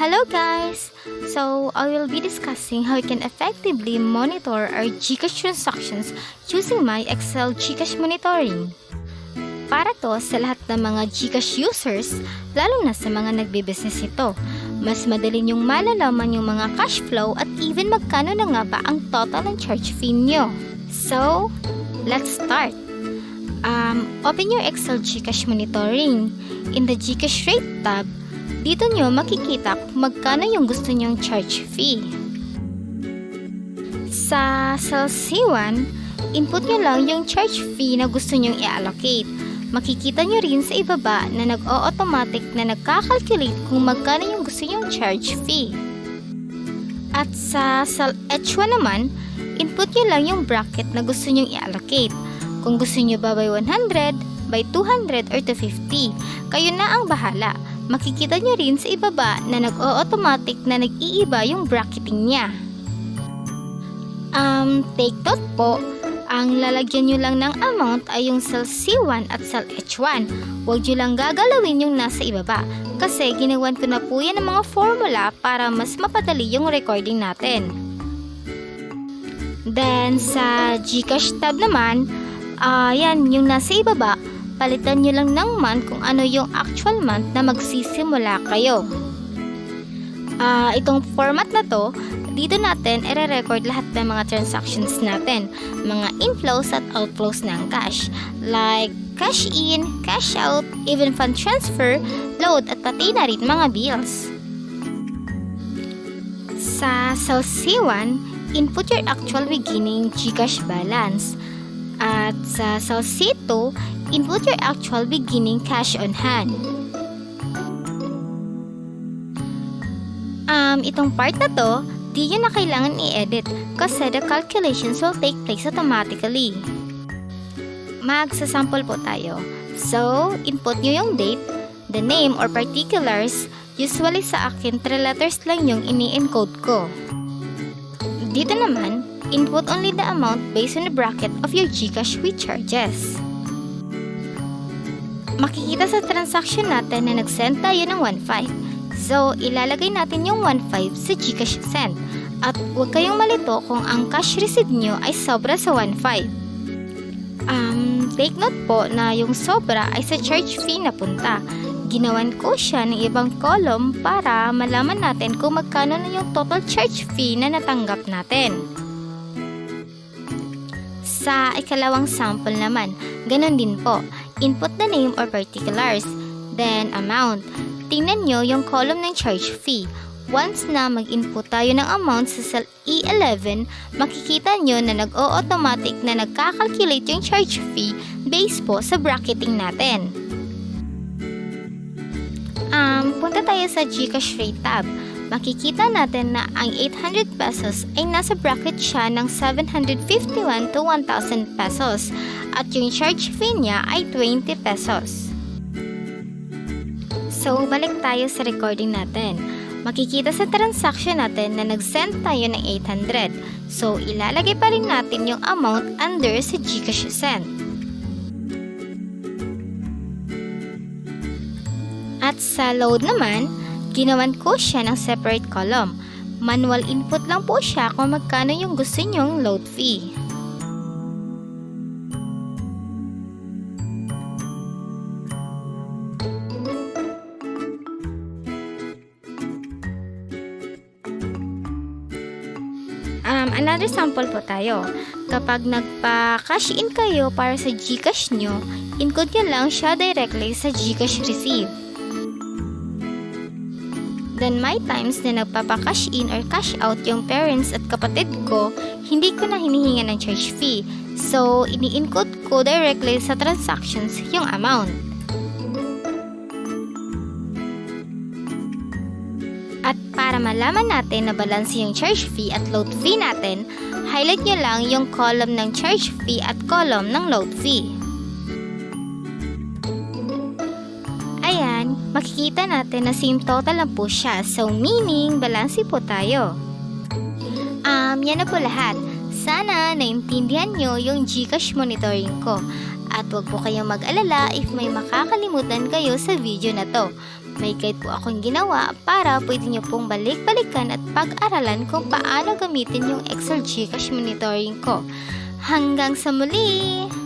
Hello guys! So, I will be discussing how we can effectively monitor our GCash transactions using my Excel GCash monitoring. Para to sa lahat ng mga GCash users, lalo na sa mga nagbe-business ito. Mas madali niyong malalaman yung mga cash flow at even magkano na nga ba ang total ng charge fee niyo. So, let's start! Open your Excel GCash monitoring. In the GCash rate tab, dito nyo makikita kung magkano yung gusto nyong charge fee. Sa cell C1, input nyo lang yung charge fee na gusto nyong i-allocate. Makikita nyo rin sa ibaba na nag-o-automatic na nagkakalculate kung magkano yung gusto nyong charge fee. At sa cell H1 naman, input nyo lang yung bracket na gusto nyong i-allocate. Kung gusto nyo ba by 100, by 200, or 250, kayo na ang bahala. Makikita nyo rin sa ibaba na nag-o-automatic na nag-iiba yung bracketing niya. Take note po, ang lalagyan nyo lang ng amount ay yung cell C1 at cell H1. Huwag nyo lang gagalawin yung nasa ibaba kasi ginawan ko na po yan ng mga formula para mas mapadali yung recording natin. Then sa GCash tab naman, yan yung nasa ibaba, palitan nyo lang ng month kung ano yung actual month na magsisimula kayo. Itong format na to, dito natin i-record lahat ng mga transactions natin, mga inflows at outflows ng cash, like cash in, cash out, even fund transfer, load at pati na rin mga bills. Sa cell C1, input your actual beginning GCash balance. At sa cell C2, input your actual beginning cash on hand. Itong part na to, di yun na kailangan i-edit kasi the calculations will take place automatically. Magsasample po tayo. So, input nyo yung date, the name or particulars. Usually sa akin, 3 letters lang yung ini-encode ko. Dito naman, input only the amount based on the bracket of your GCash with charges. Makikita sa transaction natin na nag-send tayo ng 1.5. So, ilalagay natin yung 1.5 sa GCash send. At huwag kayong malito kung ang cash received nyo ay sobra sa 1.5. Take note po na yung sobra ay sa charge fee na punta. Ginawan ko siya ng ibang column para malaman natin kung magkano na yung total charge fee na natanggap natin. Sa ikalawang sample naman, ganun din po. Input the name or particulars, then amount. Tingnan nyo yung column ng charge fee. Once na mag-input tayo ng amount sa cell E11, makikita nyo na nag-o-automatic na nagkakalculate yung charge fee based po sa bracketing natin. Punta tayo sa GCash rate tab. Makikita natin na ang 800 pesos ay nasa bracket siya ng 751 to 1,000 pesos at yung charge fee niya ay 20 pesos. So, balik tayo sa recording natin. Makikita sa transaction natin na nag-send tayo ng 800. So, ilalagay pa rin natin yung amount under sa GCash send. At sa load naman, ginawan ko siya ng separate column. Manual input lang po siya kung magkano yung gusto nyong load fee. Another sample po tayo. Kapag nagpa-cash in kayo para sa GCash nyo, encode nyo lang siya directly sa GCash receive. Then my times na nagpapa-cash in or cash out yung parents at kapatid ko, hindi ko na hinihinga ng charge fee. So, ini-encode ko directly sa transactions yung amount. At para malaman natin na balanse yung charge fee at load fee natin, highlight nyo lang yung column ng charge fee at column ng load fee. Ayan, makikita natin na same total lang po siya. So, meaning, balanse po tayo. Yan na po lahat. Sana naintindihan nyo yung GCash monitoring ko. At huwag po kayong mag-alala if may makakalimutan kayo sa video na to. May guide po akong ginawa para pwede nyo pong balik-balikan at pag-aralan kung paano gamitin yung Excel GCash monitoring ko. Hanggang sa muli!